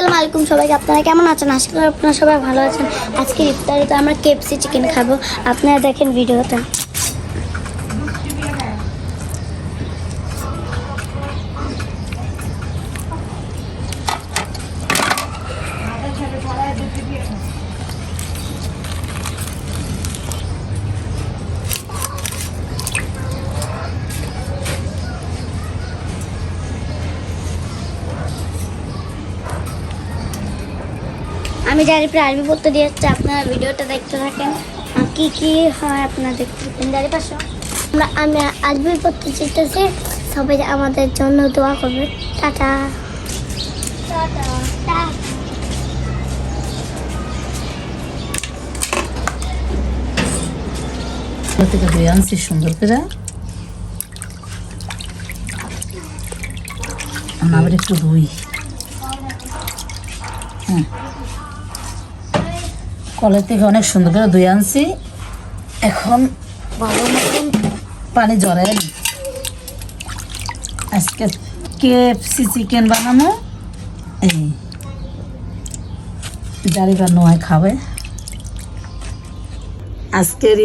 আসসালামু আলাইকুম সবাইকে। আপনারা কেমন আছেন? আশা করি আপনারা সবাই ভালো আছেন। আজকে ইফতারিতে আমরা কেএফসি চিকেন খাবো। আপনারা দেখেন ভিডিওটা। আমি ডায়েরি প্রায় আরবি পড়তে দিয়ে যাচ্ছি, আপনারা ভিডিওটা দেখতে থাকেন। কি কি হয় আপনারা দেখতে থাকেন। ডায়েরি পাশে আমি আরবি পড়তে চেয়েছি, সবাই আমাদের জন্য দোয়া করবে। Tata tata. থেকে ধুয়ে আনছি সুন্দর করে, আবার একটু ধুই। কলের থেকে অনেক সুন্দর করে ধুয়ে আনছি। এখন ভালো মতন পানি জড়াই নি। আজকে কেএফসি চিকেন বানানো, এই জারিবার নোয়ায় খাবে আজকের